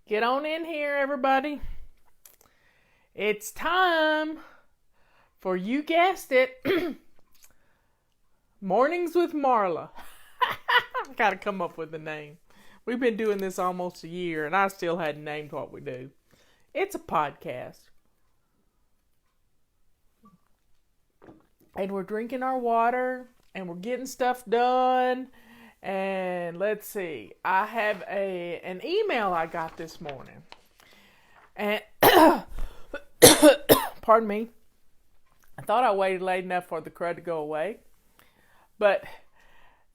Get on in here, everybody. It's time for, you guessed it, Mornings with Marla. Gotta come up with a name. We've been doing this almost a year, and I still hadn't named what we do. It's a podcast. And we're drinking our water, and we're getting stuff done. And let's see, I have an email I got this morning. And, pardon me, I thought I waited late enough for the crud to go away. But,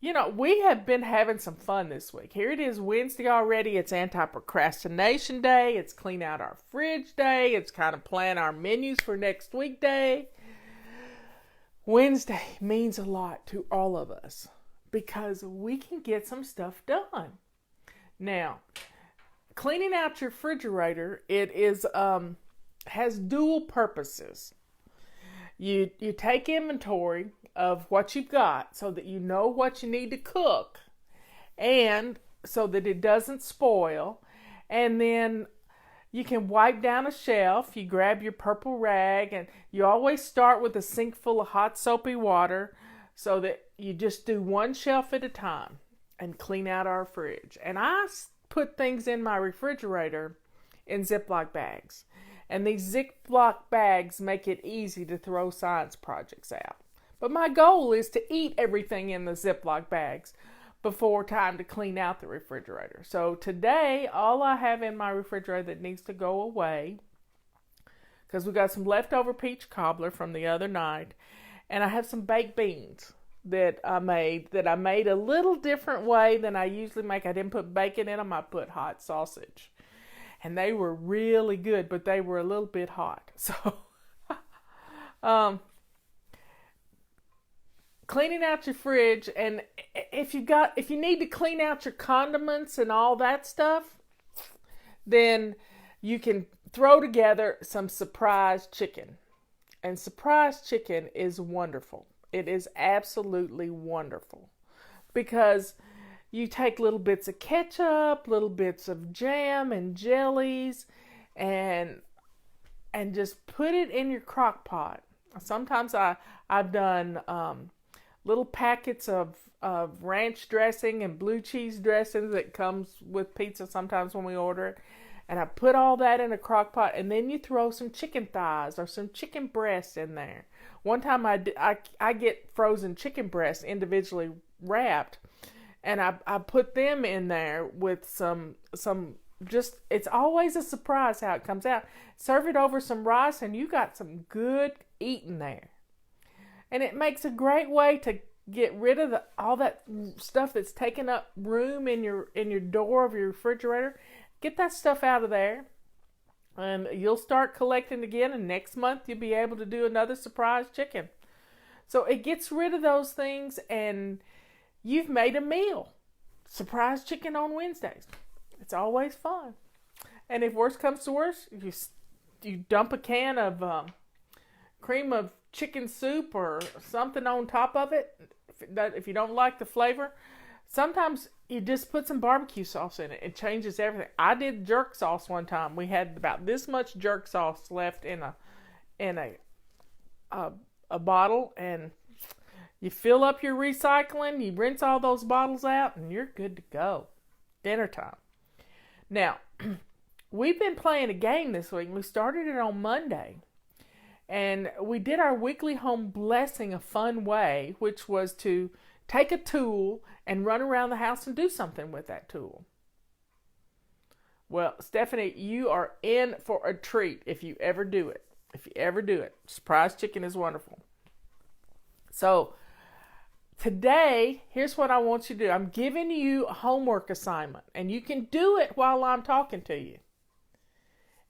we have been having some fun this week. Here it is, Wednesday already. It's Anti-Procrastination Day. It's Clean Out Our Fridge Day. It's kind of plan our menus for next week day. Wednesday means a lot to all of us, because we can get some stuff done. Now, cleaning out your refrigerator, it is has dual purposes. You take inventory of what you've got so that you know what you need to cook, and so that it doesn't spoil. And then you can wipe down a shelf. You grab your purple rag, and you always start with a sink full of hot soapy water, so that you just do one shelf at a time and clean out our fridge. And I put things in my refrigerator in Ziploc bags. And these Ziploc bags make it easy to throw science projects out. But my goal is to eat everything in the Ziploc bags before time to clean out the refrigerator. So today, all I have in my refrigerator that needs to go away, because we got some leftover peach cobbler from the other night, and I have some baked beans that I made a little different way than I usually make. I didn't put bacon in them. I put hot sausage. And they were really good, but they were a little bit hot. So, cleaning out your fridge, and if you need to clean out your condiments and all that stuff, then you can throw together some surprise chicken. And surprise chicken is wonderful. It is absolutely wonderful, because you take little bits of ketchup, little bits of jam and jellies, and just put it in your crock pot. Sometimes I've done little packets of ranch dressing and blue cheese dressing that comes with pizza sometimes when we order it. And I put all that in a crock pot, and then you throw some chicken thighs or some chicken breasts in there. One time I get frozen chicken breasts individually wrapped, and I put them in there with some just, it's always a surprise how it comes out. Serve it over some rice, and you got some good eating there. And it makes a great way to get rid of all that stuff that's taking up room in your door of your refrigerator. Get that stuff out of there, and you'll start collecting again, and next month you'll be able to do another surprise chicken. So it gets rid of those things, and you've made a meal. Surprise chicken on Wednesdays. It's always fun. And if worse comes to worse, you dump a can of cream of chicken soup or something on top of it. If you don't like the flavor, sometimes you just put some barbecue sauce in it. It changes everything. I did jerk sauce one time. We had about this much jerk sauce left in a bottle, and you fill up your recycling, you rinse all those bottles out, and you're good to go. Dinner time. Now, we've been playing a game this week. We started it on Monday. And we did our weekly home blessing a fun way, which was to take a tool and run around the house and do something with that tool. Well, Stephanie, you are in for a treat if you ever do it. Surprise chicken is wonderful. So, today, here's what I want you to do. I'm giving you a homework assignment, and you can do it while I'm talking to you.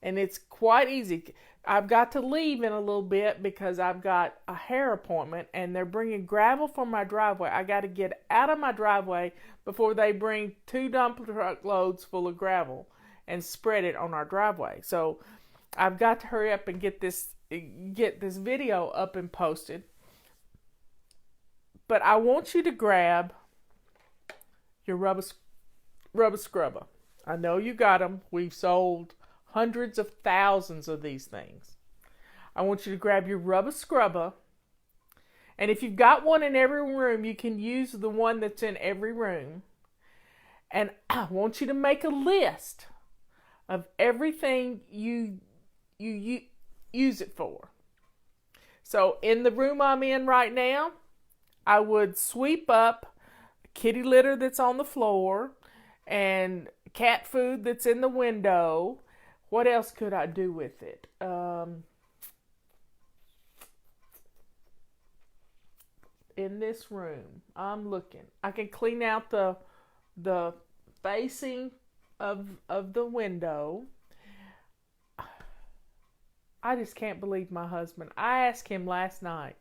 And it's quite easy. I've got to leave in a little bit because I've got a hair appointment, and they're bringing gravel from my driveway. I got to get out of my driveway before they bring 2 dump truck loads full of gravel and spread it on our driveway. So I've got to hurry up and get this video up and posted. But I want you to grab your rubber scrubber. I know you got them. We've sold hundreds of thousands of these things. I want you to grab your rubber scrubber. And if you've got one in every room, you can use the one that's in every room. And I want you to make a list of everything you use it for. So in the room I'm in right now, I would sweep up kitty litter that's on the floor and cat food that's in the window. What else could I do with it? In this room, I'm looking. I can clean out the facing of the window. I just can't believe my husband. I asked him last night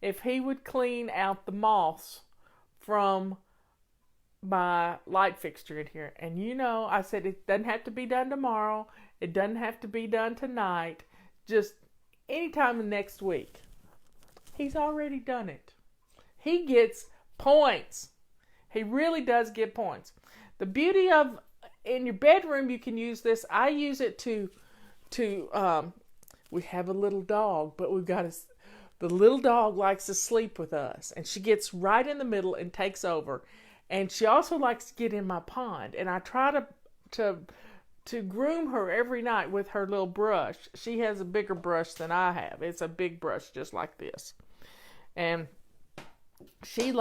if he would clean out the moss from my light fixture in here. And I said it doesn't have to be done tomorrow. It doesn't have to be done tonight. Just anytime next week. He's already done it. He gets points. He really does get points. The beauty of in your bedroom, you can use this. I use it to we have a little dog, but the little dog likes to sleep with us, and she gets right in the middle and takes over. And she also likes to get in my pond, and I try to groom her every night with her little brush. She has a bigger brush than I have. It's a big brush just like this. And she's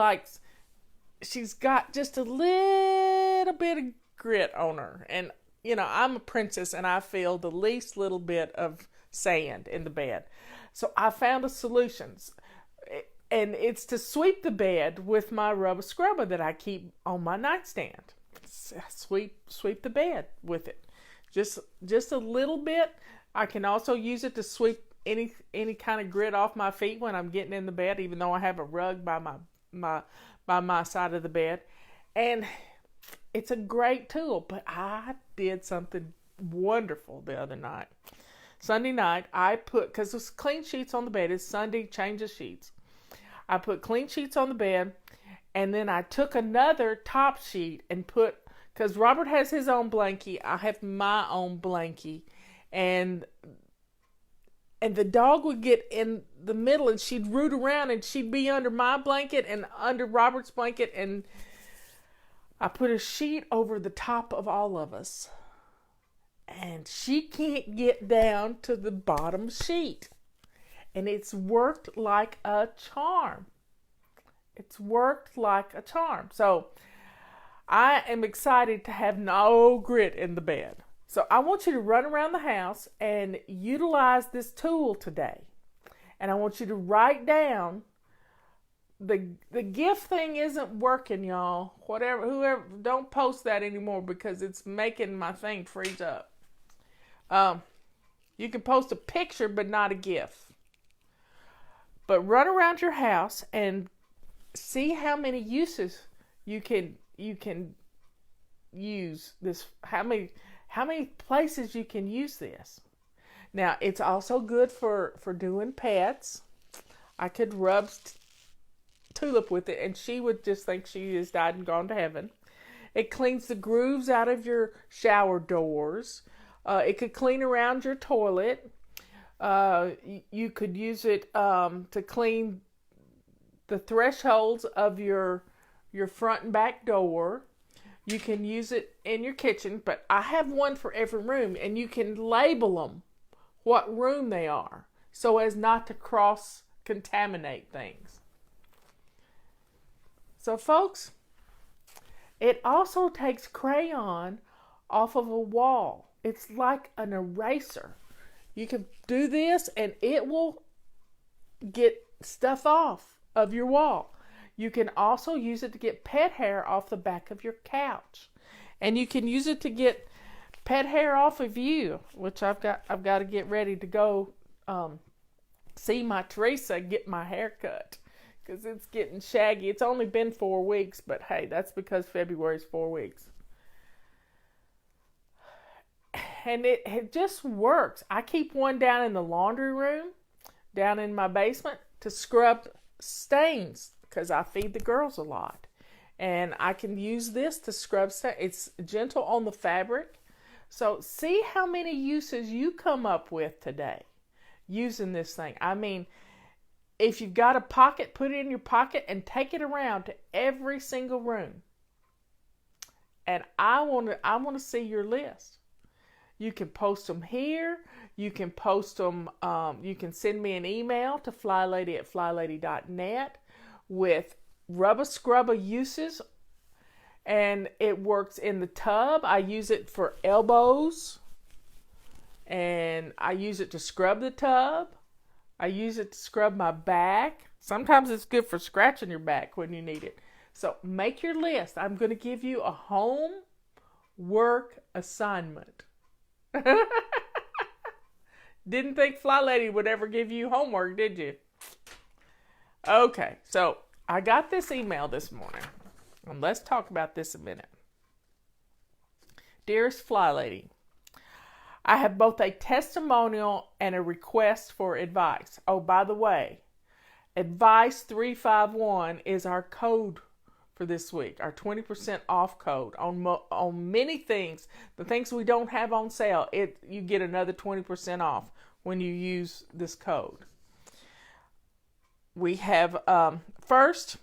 got just a little bit of grit on her. And, I'm a princess and I feel the least little bit of sand in the bed. So I found a solution. And it's to sweep the bed with my rubber scrubber that I keep on my nightstand. Sweep the bed with it. Just a little bit. I can also use it to sweep any kind of grit off my feet when I'm getting in the bed, even though I have a rug by my side of the bed. And it's a great tool. But I did something wonderful the other night. Sunday night, because there's clean sheets on the bed. It's Sunday, change of sheets. I put clean sheets on the bed, and then I took another top sheet and because Robert has his own blankie, I have my own blankie, and the dog would get in the middle, and she'd root around, and she'd be under my blanket and under Robert's blanket, and I put a sheet over the top of all of us, and she can't get down to the bottom sheet. And it's worked like a charm. So I am excited to have no grit in the bed. So I want you to run around the house and utilize this tool today. And I want you to write down the gift thing isn't working, y'all. Whoever, don't post that anymore because it's making my thing freeze up. You can post a picture, but not a GIF. But run around your house and see how many uses you can use this. How many places you can use this. Now it's also good for doing pets. I could rub Tulip with it, and she would just think she has died and gone to heaven. It cleans the grooves out of your shower doors. It could clean around your toilet. You could use it to clean the thresholds of your front and back door. You can use it in your kitchen, but I have one for every room, and you can label them what room they are so as not to cross-contaminate things. So, folks, it also takes crayon off of a wall. It's like an eraser. You can do this and it will get stuff off of your wall. You can also use it to get pet hair off the back of your couch. And you can use it to get pet hair off of you, which I've got to get ready to go see my Teresa get my hair cut because it's getting shaggy. It's only been 4 weeks, but hey, that's because February's 4 weeks. And it just works. I keep one down in the laundry room, down in my basement, to scrub stains because I feed the girls a lot. And I can use this to scrub stuff. It's gentle on the fabric. So see how many uses you come up with today using this thing. I mean, if you've got a pocket, put it in your pocket and take it around to every single room. And I want to see your list. You can post them here. You can post them. You can send me an email to flylady@flylady.net with rubber scrubber uses, and it works in the tub. I use it for elbows, and I use it to scrub the tub. I use it to scrub my back. Sometimes it's good for scratching your back when you need it. So make your list. I'm going to give you a home work assignment. Didn't think Fly Lady would ever give you homework, did you? Okay, so I got this email this morning, and let's talk about this a minute. Dearest Fly Lady, I have both a testimonial and a request for advice. Oh, by the way, Advice 351 is our code for this week, our 20% off code on many things. The things we don't have on sale, you get another 20% off when you use this code. We have, first,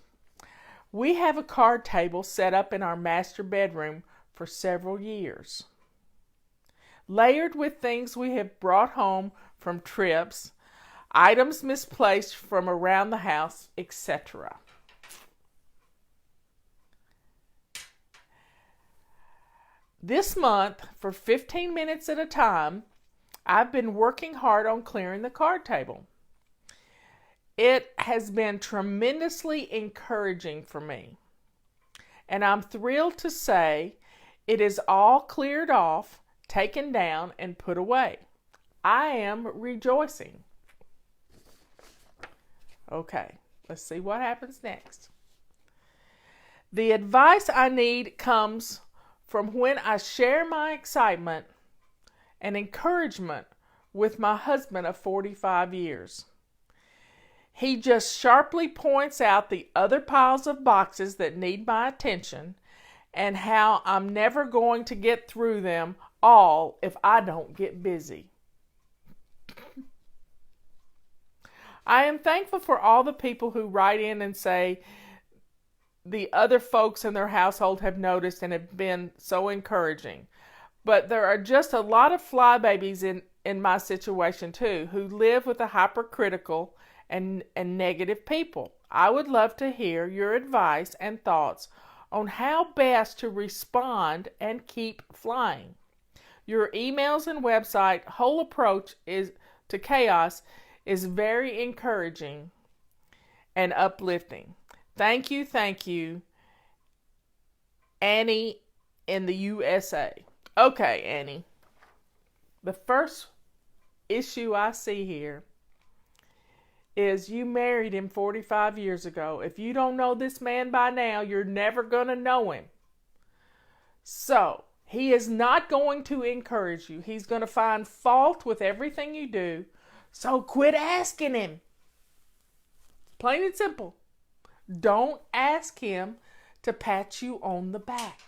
we have a card table set up in our master bedroom for several years, layered with things we have brought home from trips, items misplaced from around the house, etc. This month, for 15 minutes at a time, I've been working hard on clearing the card table. It has been tremendously encouraging for me, and I'm thrilled to say it is all cleared off, taken down, and put away. I am rejoicing. Okay, let's see what happens next. The advice I need comes from when I share my excitement and encouragement with my husband of 45 years. He just sharply points out the other piles of boxes that need my attention and how I'm never going to get through them all if I don't get busy. I am thankful for all the people who write in and say the other folks in their household have noticed and have been so encouraging. But there are just a lot of flybabies in my situation too, who live with a hypercritical and negative people. I would love to hear your advice and thoughts on how best to respond and keep flying. Your emails and website whole approach to chaos is very encouraging and uplifting. Thank you, Annie in the USA. Okay, Annie. The first issue I see here is you married him 45 years ago. If you don't know this man by now, you're never going to know him. So, he is not going to encourage you. He's going to find fault with everything you do. So quit asking him. Plain and simple. Don't ask him to pat you on the back,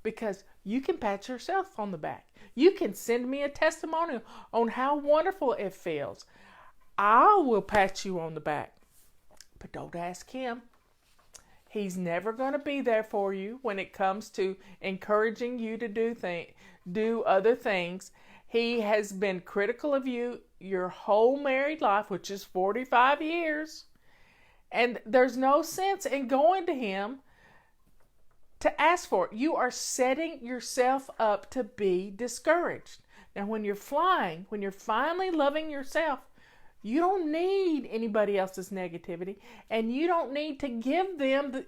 because you can pat yourself on the back. You can send me a testimonial on how wonderful it feels. I will pat you on the back, but don't ask him. He's never going to be there for you when it comes to encouraging you to do other things. He has been critical of you your whole married life, which is 45 years. And there's no sense in going to him to ask for it. You are setting yourself up to be discouraged. Now, when you're flying, when you're finally loving yourself, you don't need anybody else's negativity, and you don't need to give them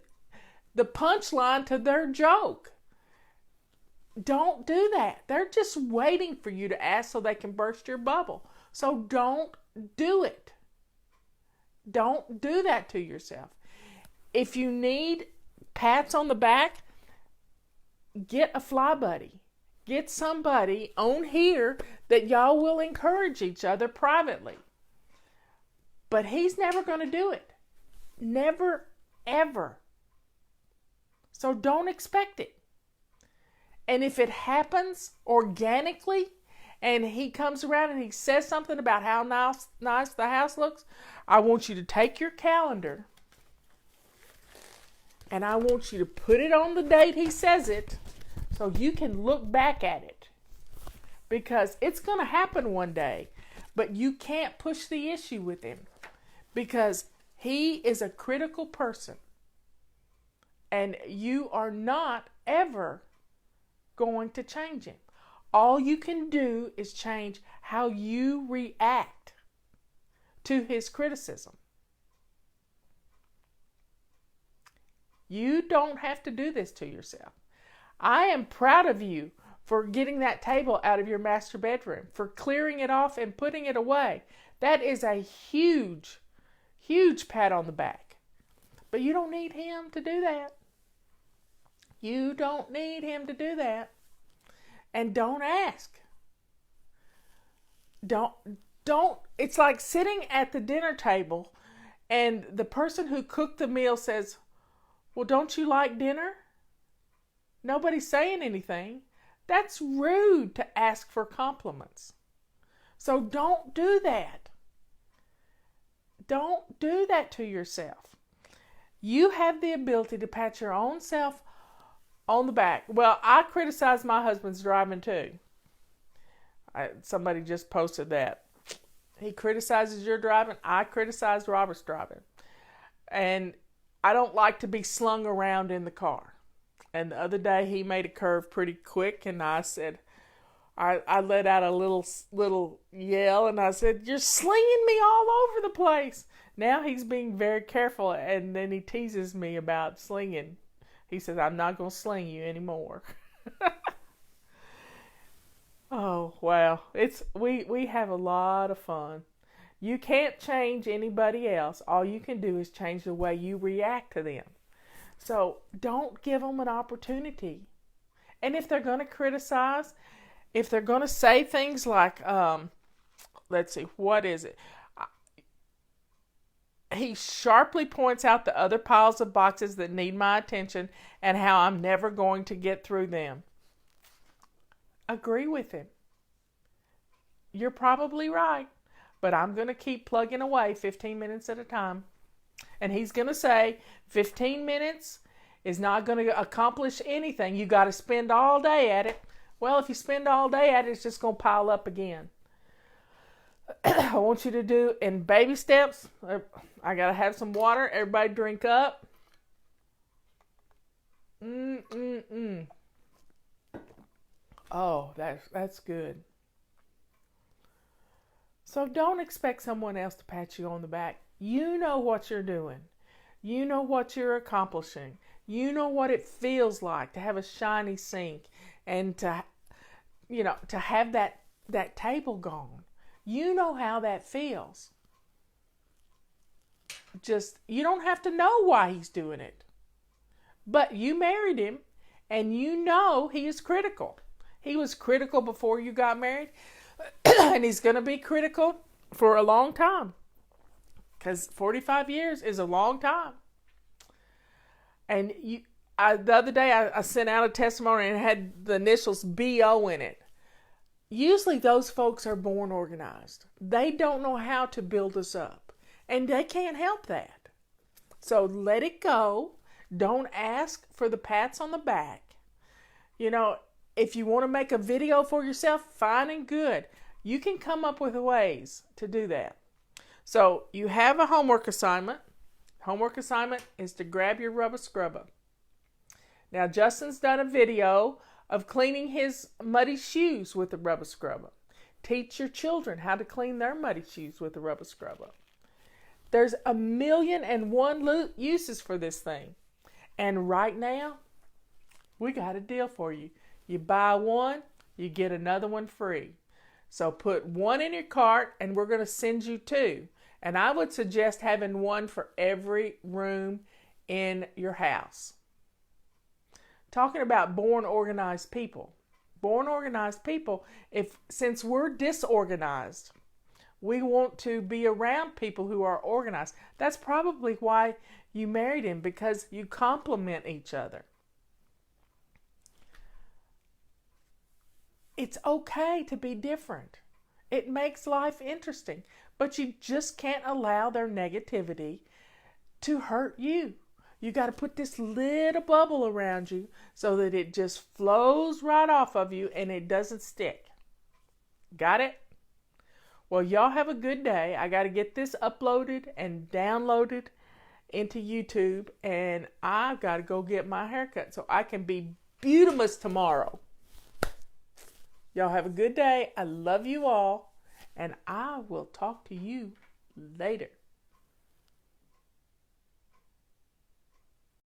the punchline to their joke. Don't do that. They're just waiting for you to ask so they can burst your bubble. So don't do it. Don't do that to yourself. If you need pats on the back, get a fly buddy. Get somebody on here that y'all will encourage each other privately. But he's never going to do it. Never, ever. So don't expect it. And if it happens organically and he comes around and he says something about how nice the house looks, I want you to take your calendar and I want you to put it on the date he says it so you can look back at it. Because it's going to happen one day, but you can't push the issue with him because he is a critical person and you are not ever going to change him. All you can do is change how you react to his criticism. You don't have to do this to yourself. I am proud of you for getting that table out of your master bedroom, for clearing it off and putting it away. That is a huge, huge pat on the back. But you don't need him to do that. You don't need him to do that. And don't ask. Don't, it's like sitting at the dinner table and the person who cooked the meal says, well, don't you like dinner? Nobody's saying anything. That's rude to ask for compliments. So don't do that. Don't do that to yourself. You have the ability to pat your own self on the back. Well, I criticize my husband's driving too. Somebody just posted that. He criticizes your driving. I criticize Robert's driving. And I don't like to be slung around in the car. And the other day he made a curve pretty quick and I said, I let out a little yell and I said, you're slinging me all over the place. Now he's being very careful and then he teases me about slinging. He says, I'm not going to sling you anymore. Oh, wow. We have a lot of fun. You can't change anybody else. All you can do is change the way you react to them. So don't give them an opportunity. And if they're going to criticize, if they're going to say things like, let's see, what is it? He sharply points out the other piles of boxes that need my attention and how I'm never going to get through them. Agree with him. You're probably right, but I'm going to keep plugging away 15 minutes at a time. And he's going to say 15 minutes is not going to accomplish anything. You got to spend all day at it. Well, if you spend all day at it, it's just going to pile up again. I want you to do in baby steps. I got to have some water. Everybody drink up. Oh, that's good. So don't expect someone else to pat you on the back. You know what you're doing. You know what you're accomplishing. You know what it feels like to have a shiny sink and to have that table gone. You know how that feels. Just, you don't have to know why he's doing it. But you married him and you know he is critical. He was critical before you got married and he's going to be critical for a long time. Because 45 years is a long time. And the other day I sent out a testimony and it had the initials BO in it. Usually those folks are born organized. They don't know how to build us up. And they can't help that. So let it go. Don't ask for the pats on the back. You know, if you want to make a video for yourself, fine and good. You can come up with ways to do that. So you have a homework assignment. Homework assignment is to grab your rubber scrubber. Now Justin's done a video of cleaning his muddy shoes with a rubber scrubber. Teach your children how to clean their muddy shoes with a rubber scrubber. There's 1,000,001 uses for this thing. And right now, we got a deal for you. You buy one, you get another one free. So put one in your cart and we're going to send you two. And I would suggest having one for every room in your house. Talking about born organized people. Born organized people, since we're disorganized, we want to be around people who are organized. That's probably why you married him, because you complement each other. it's okay to be different. It makes life interesting, but you just can't allow their negativity to hurt you. You got to put this little bubble around you so that it just flows right off of you and it doesn't stick. Got it? Well, y'all have a good day. I got to get this uploaded and downloaded into YouTube, and I've got to go get my haircut so I can be beautiful tomorrow. Y'all have a good day. I love you all, and I will talk to you later.